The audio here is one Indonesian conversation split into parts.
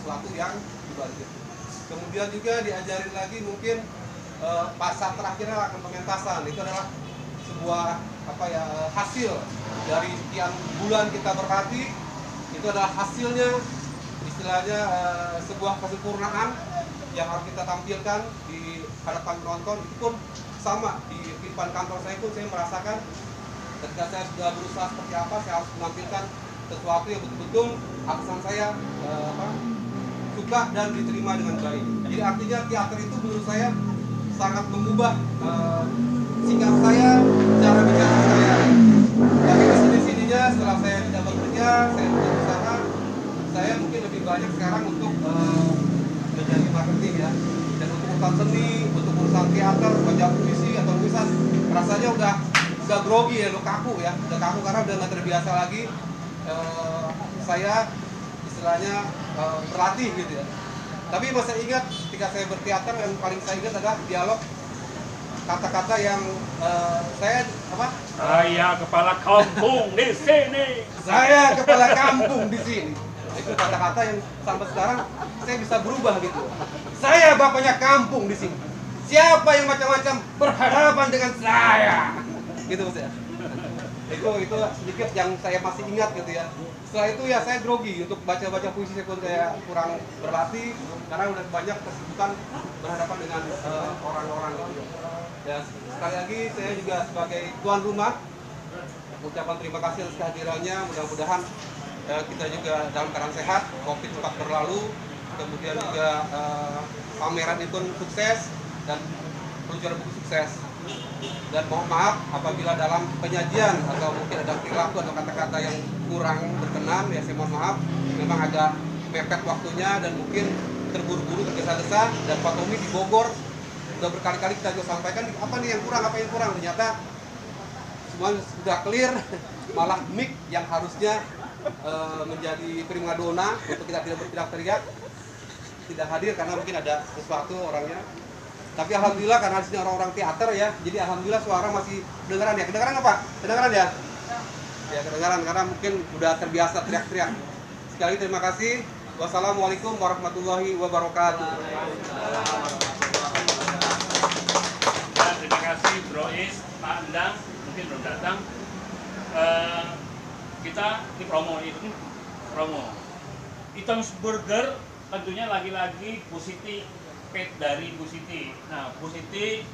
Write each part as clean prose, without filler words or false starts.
sesuatu yang dibalik itu. Kemudian juga diajarin lagi mungkin pasar terakhirnya akan pementasan. Itu adalah sebuah hasil dari sekian bulan kita berlatih. Itu adalah hasilnya, istilahnya sebuah kesempurnaan yang harus kita tampilkan di hadapan penonton. Itu pun sama di depan kantor saya pun saya merasakan ketika saya sudah berusaha seperti apa, saya harus menampilkan sesuatu yang betul-betul atasan saya suka dan diterima dengan baik. Jadi artinya teater itu menurut saya sangat mengubah sikap saya, cara bicara saya. Tapi kesini-sininya setelah saya tidak bekerja, saya berusaha, saya mungkin lebih banyak sekarang untuk menjadi marketing ya. Dan untuk urusan seni, untuk urusan teater, baca puisi atau tulisan, rasanya udah grogi ya, udah kaku karena udah nggak terbiasa lagi saya istilahnya berlatih gitu ya. Tapi masih ingat ketika saya berteater yang paling saya ingat adalah dialog kata-kata yang saya kepala kampung di sini. Saya kepala kampung di sini. Itu kata-kata yang sampai sekarang saya bisa berubah gitu. Saya bapaknya kampung di sini. Siapa yang macam-macam berhadapan dengan saya? Gitu maksudnya. Itu sedikit yang saya masih ingat gitu ya. Setelah itu ya saya grogi untuk baca-baca puisi, saya pun saya kurang berlatih karena udah banyak kesibukan berhadapan dengan orang-orang gitu. Ya sekali lagi saya juga sebagai tuan rumah ucapan terima kasih atas kehadirannya. Mudah-mudahan kita juga dalam keadaan sehat, COVID cepat berlalu, kemudian juga pameran itu sukses dan peluncuran buku sukses. Dan mohon maaf apabila dalam penyajian atau mungkin ada perilaku atau kata-kata yang kurang berkenan, ya saya mohon maaf. Memang agak mepet waktunya dan mungkin terburu-buru, tergesa-gesa. Dan Pak Tommy di Bogor sudah berkali-kali kita juga sampaikan apa nih yang kurang, ternyata semua sudah clear. Malah mic yang harusnya menjadi primadona untuk kita tidak berteriak-teriak tidak hadir karena mungkin ada sesuatu orangnya. Tapi alhamdulillah karena di sini orang-orang teater ya, jadi alhamdulillah suara masih kedengaran ya. Kedengaran nggak Pak? Kedengaran ya? Ya kedengaran karena mungkin udah terbiasa teriak-teriak. Sekali lagi terima kasih. Wassalamualaikum warahmatullahi wabarakatuh. Terima kasih Bro Is, Pak Endang mungkin belum datang. Kita di promo. Items Burger tentunya lagi-lagi Bu Siti, dari Bu Siti. Nah, Bu Siti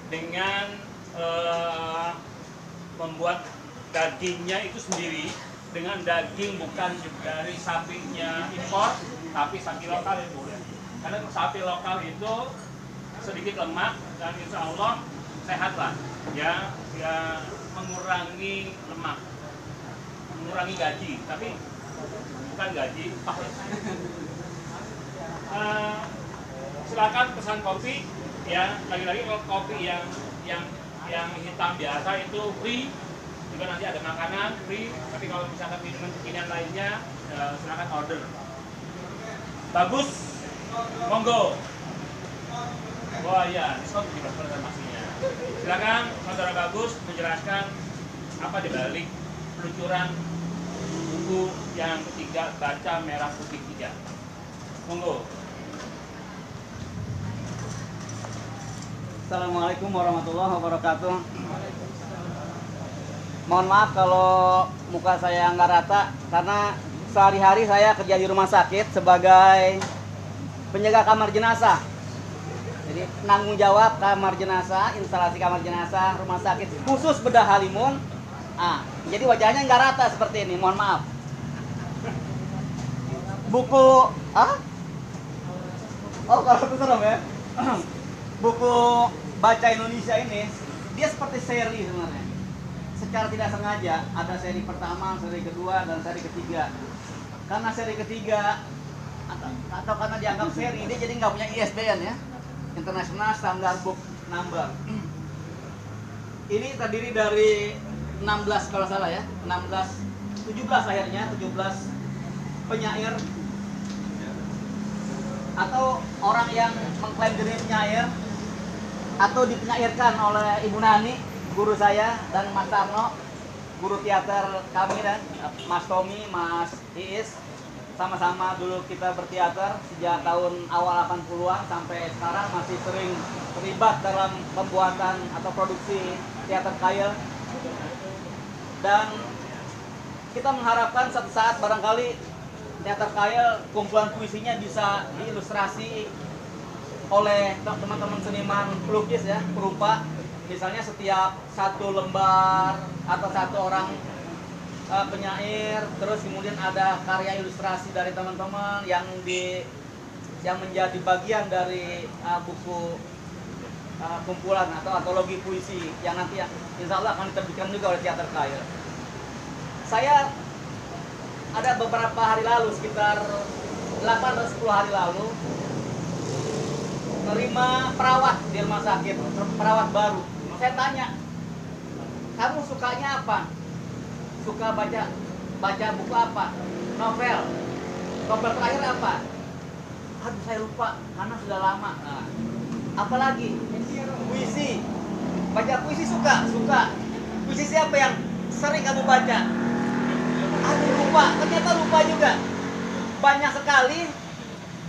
dengan membuat dagingnya itu sendiri dengan daging bukan dari sapinya impor, tapi sapi lokal itu. Karena sapi lokal itu sedikit lemak dan insya Allah sehat lah, ya mengurangi lemak, mengurangi gaji, tapi bukan gaji pakai. Silakan pesan kopi ya, lagi-lagi kalau kopi yang hitam biasa itu free, juga nanti ada makanan free, tapi kalau misalkan minuman kekinian lainnya silakan order. Bagus, monggo. Wah ya, diskon 17% pastinya. Silakan saudara Bagus menjelaskan apa dibalik peluncuran buku yang ketiga, Baca Merah Putih 3. Monggo. Assalamualaikum warahmatullahi wabarakatuh. Mohon maaf kalau muka saya nggak rata karena sehari-hari saya kerja di rumah sakit sebagai penjaga kamar jenazah. Jadi penanggung jawab kamar jenazah, instalasi kamar jenazah rumah sakit khusus Bedah Halimun. Jadi wajahnya nggak rata seperti ini. Mohon maaf. Buku, oh kalau itu serem ya. Buku Baca Indonesia ini dia seperti seri sebenarnya. Secara tidak sengaja ada seri pertama, seri kedua, dan seri ketiga. Karena seri ketiga atau karena dianggap seri, dia jadi nggak punya ISBN ya, International Standard Book Number. Ini terdiri dari 16 kalau salah ya, 17 akhirnya, 17 penyair atau orang yang mengklaim diri penyair atau dipenyairkan oleh Ibu Nani, guru saya, dan Mas Tarno, guru teater kami, dan Mas Tommy, Mas Iis. sama-sama dulu kita berteater sejak tahun awal 80-an sampai sekarang masih sering terlibat dalam pembuatan atau produksi teater kail. Dan kita mengharapkan suatu saat barangkali teater kail kumpulan puisinya bisa diilustrasi oleh teman-teman seniman pelukis ya, perupa. Misalnya setiap satu lembar atau satu orang penyair, terus kemudian ada karya ilustrasi dari teman-teman yang menjadi bagian dari buku kumpulan atau antologi puisi yang nanti insya Allah akan diterbitkan juga oleh teater kail. Saya ada beberapa hari lalu, sekitar 8 atau 10 hari lalu, menerima perawat di rumah sakit, perawat baru. Saya tanya, kamu sukanya apa? Suka baca buku apa? Novel. Novel terakhir apa? Aduh, saya lupa karena sudah lama. Nah, apalagi puisi. Baca puisi suka. Puisi siapa yang sering kamu baca? Aduh, lupa. Ternyata lupa juga. Banyak sekali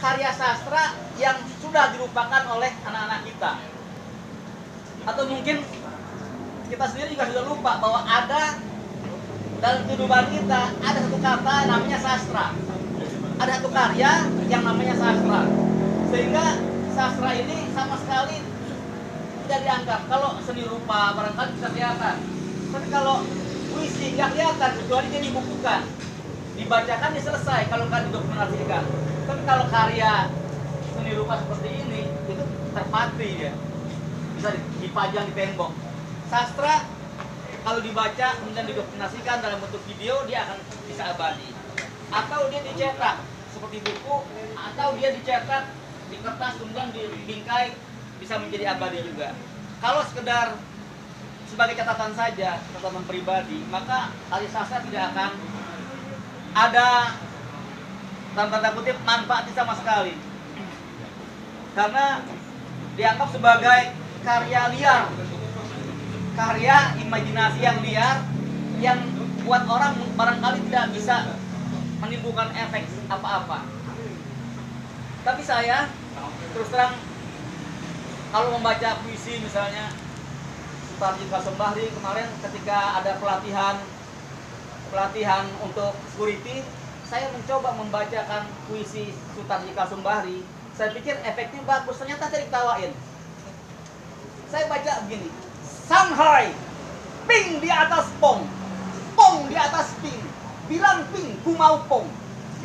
karya sastra yang sudah dilupakan oleh anak-anak kita. Atau mungkin kita sendiri juga sudah lupa bahwa ada dalam kehidupan kita ada satu kata namanya sastra, ada satu karya yang namanya sastra, sehingga sastra ini sama sekali tidak dianggap. Kalau seni rupa barangkali bisa kelihatan, tapi kalau puisi nggak kelihatan kecuali dia dibukukan, dibacakan, dia selesai kalau nggak didokumentasikan. Tapi kalau karya seni rupa seperti ini itu terpatri ya, bisa dipajang di tembok. Sastra kalau dibaca kemudian didokumentasikan dalam bentuk video, dia akan bisa abadi. Atau dia dicetak seperti buku, atau dia dicetak di kertas kemudian dibingkai, bisa menjadi abadi juga. Kalau sekedar sebagai catatan saja, catatan pribadi, maka karya sastra tidak akan ada dalam tanda kutip manfaatnya sama sekali. Karena dianggap sebagai karya liar, karya imajinasi yang liar yang buat orang barangkali tidak bisa menimbulkan efek apa-apa. Tapi saya terus terang kalau membaca puisi misalnya Sutarji Kasembahri kemarin ketika ada pelatihan untuk security, saya mencoba membacakan puisi Sutarji Kasembahri. Saya pikir efeknya bagus, ternyata saya diketawain. Saya baca begini, Shanghai, ping di atas pong di atas ping, bilang ping, ku mau pong,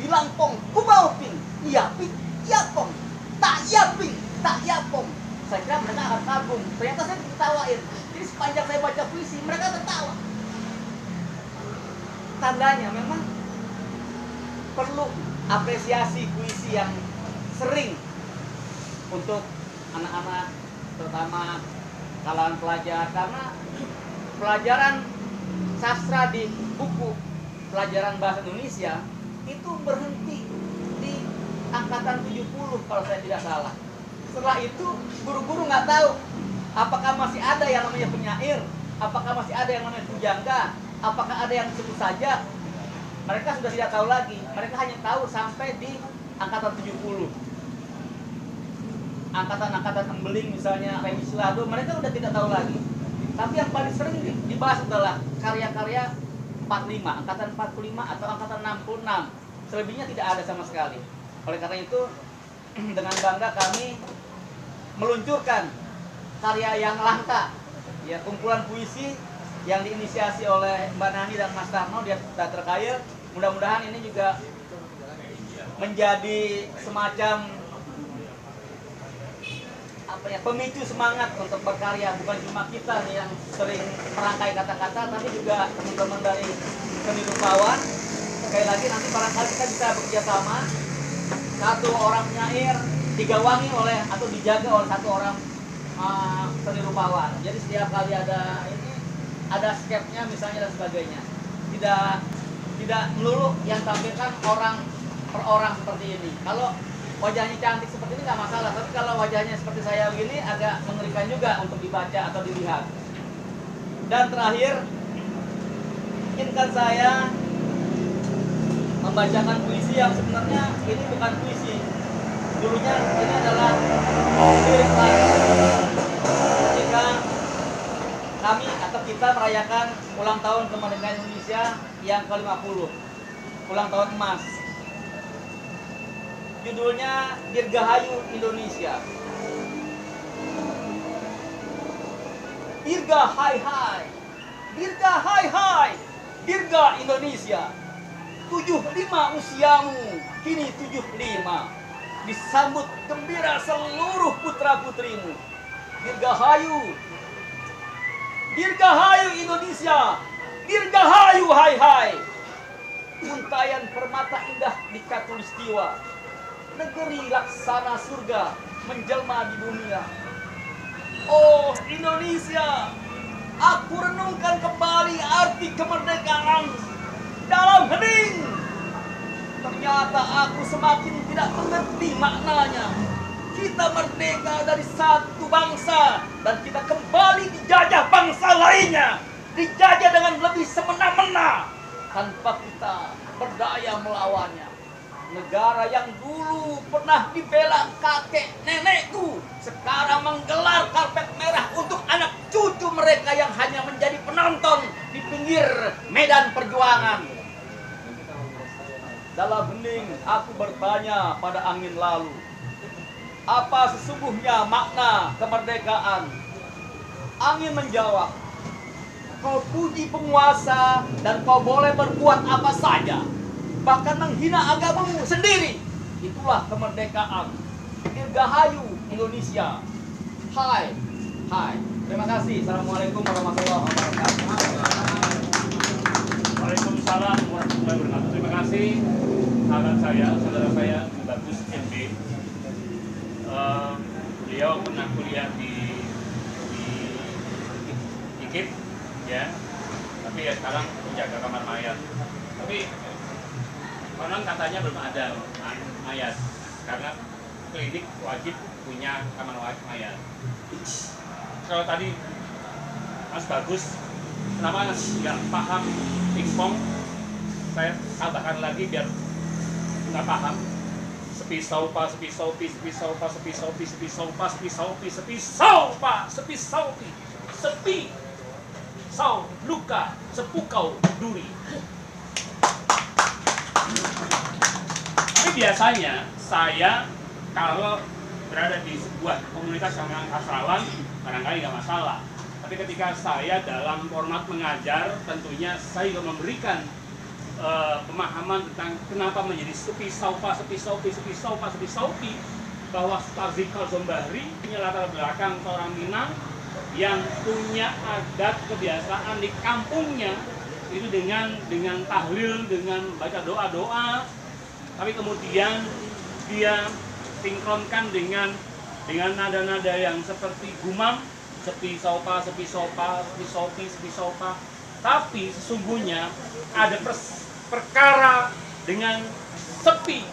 bilang pong, ku mau ping, iya ping, iya pong, tak iya ping, tak iya pong. Saya kira mereka akan kagum, ternyata saya diketawain. Jadi sepanjang saya baca puisi, mereka tertawa. Tandanya memang perlu apresiasi puisi yang sering untuk anak-anak, terutama kalangan pelajar, karena pelajaran sastra di buku pelajaran bahasa Indonesia itu berhenti di angkatan 70 kalau saya tidak salah. Setelah itu guru-guru nggak tahu apakah masih ada yang namanya penyair, apakah masih ada yang namanya pujangga, apakah ada yang disebut saja. Mereka sudah tidak tahu lagi. Mereka hanya tahu sampai di angkatan 70. Angkatan-angkatan embeling misalnya Remi Silado, mereka udah tidak tahu lagi. Tapi yang paling sering dibahas adalah karya-karya 45, angkatan 45 atau angkatan 66. Selebihnya tidak ada sama sekali. Oleh karena itu dengan bangga kami meluncurkan karya yang langka, ya, kumpulan puisi yang diinisiasi oleh Mbak Nani dan Mas Tarno di Teater Kail. Mudah-mudahan ini juga menjadi semacam pemicu semangat untuk berkarya. Bukan cuma kita nih yang sering merangkai kata-kata, tapi juga teman-teman dari seni rupawan. Sekali lagi nanti barangkali kita bisa bekerja sama, satu orang penyair digawangi oleh atau dijaga oleh satu orang seni rupawan. Jadi setiap kali ada sketnya misalnya dan sebagainya. Tidak melulu yang tampilkan orang per orang seperti ini. Kalau wajahnya cantik seperti ini nggak masalah, tapi kalau wajahnya seperti saya begini agak mengerikan juga untuk dibaca atau dilihat. Dan terakhir, izinkan saya membacakan puisi yang sebenarnya ini bukan puisi. Dulunya ini adalah lirik lagu. Ketika kami atau kita merayakan ulang tahun kemerdekaan Indonesia yang ke-50, ulang tahun emas. Judulnya Dirgahayu Indonesia. Dirga hai hai, dirga hai hai, dirga Indonesia. 75 usiamu, kini 75. Disambut gembira seluruh putra-putrimu. Dirgahayu, dirgahayu Indonesia, dirgahayu hai hai. Untayan permata indah di Katulistiwa, negeri laksana surga menjelma di dunia. Oh Indonesia, aku renungkan kembali arti kemerdekaan dalam hening. Ternyata aku semakin tidak mengerti maknanya. Kita merdeka dari satu bangsa dan kita kembali dijajah bangsa lainnya, dijajah dengan lebih semena-mena tanpa kita berdaya melawannya. Negara yang dulu pernah dibela kakek nenekku sekarang menggelar karpet merah untuk anak cucu mereka yang hanya menjadi penonton di pinggir medan perjuangan. Dalam hening aku bertanya pada angin lalu, apa sesungguhnya makna kemerdekaan? Angin menjawab, kau puji penguasa dan kau boleh berbuat apa saja, bahkan menghina agamamu sendiri. Itulah kemerdekaan. Dirgahayu Indonesia. Hai, hai. Terima kasih. Assalamualaikum warahmatullahi wabarakatuh. Waalaikumsalam warahmatullahi wabarakatuh. Terima kasih sahabat saya, saudara saya Bagus MB. Beliau pernah kuliah di IKIP, ya. Tapi ya sekarang menjaga kamar mayat. Tapi konon katanya belum ada mayat karena klinik wajib punya kamar mayat. Kalau tadi Mas Bagus kenapa nggak paham pingpong, saya tambahkan lagi biar nggak paham. Sepisau pa, sepisau pi, sepisau pa, sepisau pi, sepisau pa, sepisau pi, sepisau pa, sepisau pi, sepi, sau, luka, sepukau, duri. Tapi biasanya saya kalau berada di sebuah komunitas yang kasrawan barangkali nggak masalah. Tapi ketika saya dalam format mengajar, tentunya saya juga memberikan pemahaman tentang kenapa menjadi sepisau pa, sepisau pi, sepisau pa, sepisau pi, bahwa Tarzikal Zombahri punya latar belakang seorang Minang yang punya adat kebiasaan di kampungnya itu dengan tahlil, dengan baca doa-doa, tapi kemudian dia sinkronkan dengan nada-nada yang seperti gumam, sepi sopa, sepi sopa, sepi sopi, sepi sopa. Tapi sesungguhnya ada perkara dengan sepi,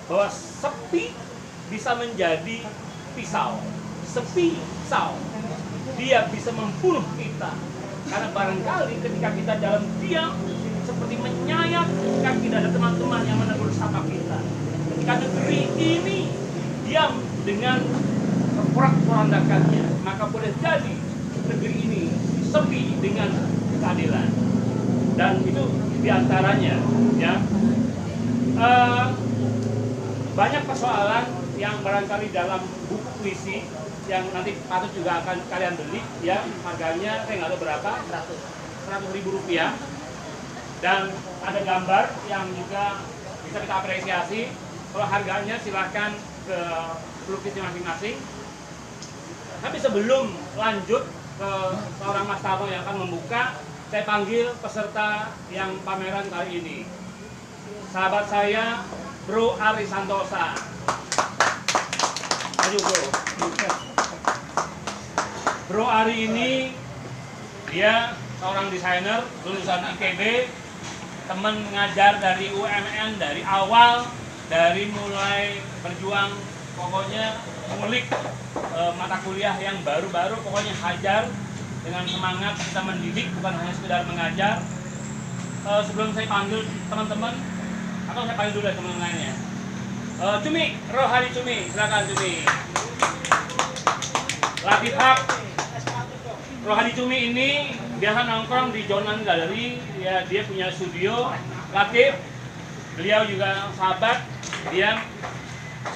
bahwa sepi bisa menjadi pisau, sepi pisau, dia bisa membunuh kita. Karena barangkali ketika kita dalam diam seperti menyayat ketika tidak ada teman-teman yang menegur sapa kita. Ketika negeri ini diam dengan keporak-porandakannya, maka boleh jadi negeri ini sepi dengan keadilan. Dan itu diantaranya, ya, banyak persoalan yang barangkali dalam buku puisi yang nanti patut juga akan kalian beli, ya, harganya saya nggak tahu berapa, 100.000 rupiah, dan ada gambar yang juga bisa kita apresiasi. Kalau harganya silahkan ke pelukisnya masing-masing. Tapi sebelum lanjut ke seorang Mas Tarno yang akan membuka, saya panggil peserta yang pameran kali ini. Sahabat saya, Bro Ari Santosa. Maju, Bro. Bro Ari ini dia seorang desainer lulusan IKB, teman ngajar dari UMN dari awal, dari mulai berjuang, pokoknya mengulik mata kuliah yang baru-baru, pokoknya hajar dengan semangat kita mendidik, bukan hanya sekedar mengajar. Sebelum saya panggil teman-teman, Atau saya panggil dulu teman lainnya. Cumi, Rohani Cumi, silakan Cumi. Latif Haq. Rohani Cumi ini biasa nongkrong di Jonan Gallery, ya, dia punya studio. Latif, beliau juga sahabat, dia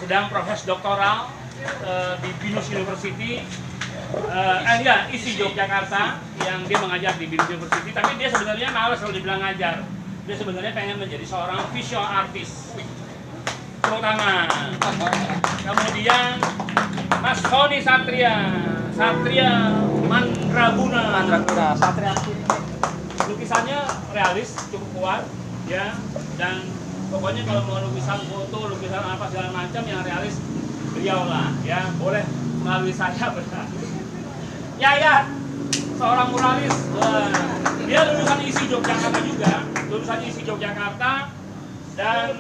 sedang proses doktoral di Binus University, ISI Yogyakarta, yang dia mengajar di Binus University. Tapi dia sebenarnya malas kalau dibilang ngajar. Dia sebenarnya pengen menjadi seorang visual artist, terutama. Kemudian Mas Sony Satria Mandraguna, Satria. lukisannya realis, cukup kuat, ya, dan pokoknya kalau mau lukisan foto, lukisan apa segala macam yang realis, beliau lah, ya, boleh melalui saya benar. Ya, seorang muralis, dia lulusan ISI Yogyakarta juga, dan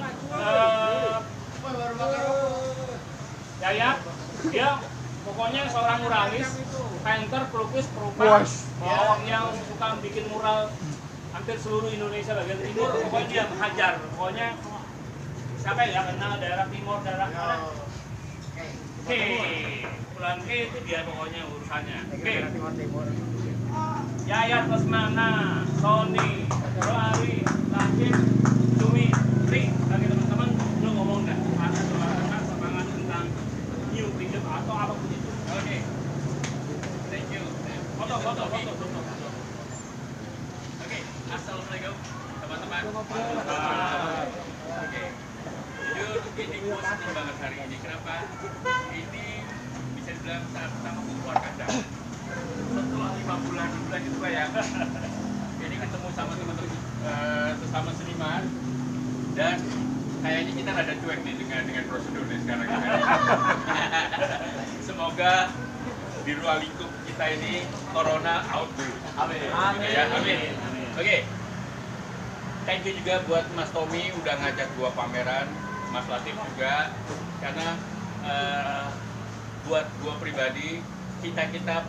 dia pokoknya seorang muralis, painter, pelukis, perupa, yang suka bikin mural hampir seluruh Indonesia bagian timur. Pokoknya dia menghajar, pokoknya siapa yang nggak kenal daerah timur, daerah mana? Oke, Pulang K itu dia pokoknya urusannya. Oke. Yayat Lesmana, Sony, Roari, Latif, Cumi, Tri, bagi teman-teman, lu ngomong dah, ada semangat tentang new freedom atau apapun itu. Oke. Thank you. Foto. Oke, assalamualaikum teman-teman. Oke. Jujur ini gue senang banget hari ini. Kenapa? Ini bisa dibilang saat pertama gue keluar kandang. Setelah 5 bulan itu ya. Ini ketemu sama teman-teman sesama seniman, dan kayaknya kita rada cuek nih dengan prosedurnya sekarang. Semoga di ruang lingkup kita ini corona out dulu. Amin. Ya, amin. Oke. Thank you juga buat Mas Tommy udah ngajak gua pameran, Mas Latif juga, karena buat gua pribadi, kita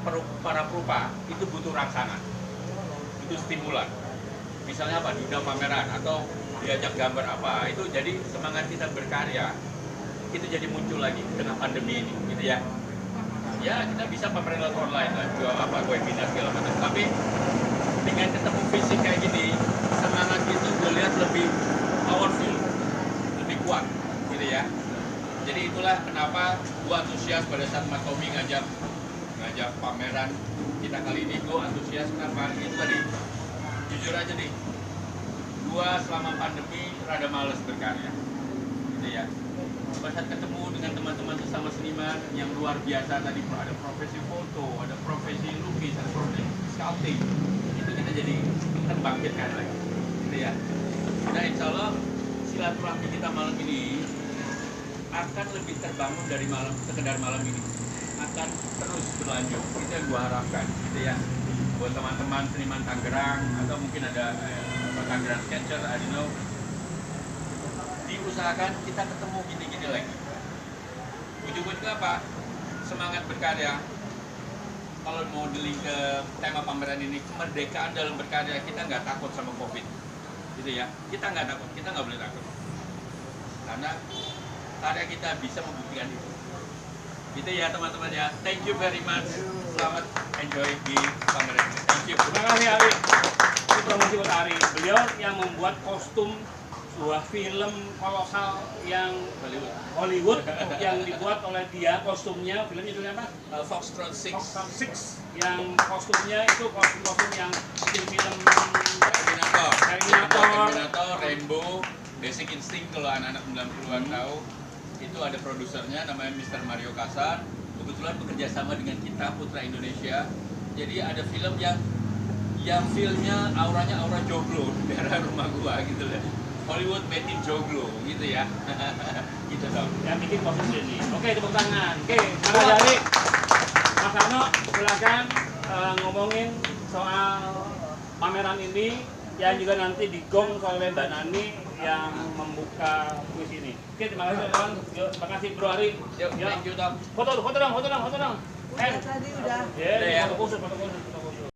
para perupa itu butuh rangsangan, butuh stimulan. Misalnya apa, diundang pameran atau diajak gambar apa, itu jadi semangat kita berkarya itu jadi muncul lagi di tengah pandemi ini, gitu ya. Ya kita bisa pameran lewat online lah, jual apa, webinar segala macam. Tapi dengan ketemu fisik kayak gini, semangat itu gue lihat lebih powerful, lebih kuat, gitu ya. Jadi itulah kenapa gue antusias pada saat Mas Tommy ngajak pameran kita kali ini. Gue antusias kenapa? Itu tadi, jujur aja nih, gue selama pandemi rada males berkarya, gitu ya. Pada saat ketemu dengan teman-teman sesama seniman yang luar biasa tadi, ada profesi foto, ada profesi lukis, ada profesi sculpting, itu kita jadi terbangkitkan lagi, gitu ya. Nah insya Allah silaturahmi kita malam ini akan lebih terbangun dari sekedar malam ini, akan terus berlanjut. Itu yang gua harapkan, gitu ya. Buat teman-teman seniman Tangerang atau mungkin ada Tangerang Sketcher, I don't know, diusahakan kita ketemu gini-gini lagi. Ujung-ujungnya apa? Semangat berkarya. Kalau mau dealing ke tema pameran ini, kemerdekaan dalam berkarya, kita nggak takut sama COVID, gitu ya. Kita nggak takut, kita nggak boleh takut, karena karya kita bisa membuktikan itu. Gitu ya teman-teman ya. Thank you very much. Selamat enjoy di pameran ini. Thank you. Terima kasih Ari. Ini promosi buat Ari. Beliau yang membuat kostum sebuah film kolosal yang Hollywood yang dibuat oleh dia, kostumnya, filmnya judulnya apa? Foxtrot 6. Foxtrot 6, yang kostumnya itu kostum-kostum yang film Terminator, Rainbow, Basic Instinct kalau anak-anak 90-an tahu. Itu ada produsernya namanya Mr. Mario Kasar, kebetulan bekerja sama dengan kita Putra Indonesia. Jadi ada film yang filmnya auranya aura joglo di daerah rumah gua gitu loh. Hollywood made in joglo gitu ya. Gitu dong. yang bikin kostum ini. Oke, tepuk tangan. Oke, Mas Jari, Mas Arno, silakan ngomongin soal pameran ini yang juga nanti digong oleh Mbak Nani yang membuka kuis ini. Oke, terima kasih teman-teman. Yuk, terima kasih Bro Ari. Yuk, thank you Tom. Foto dong. Udah tadi udah. Ya, ya. foto khusus.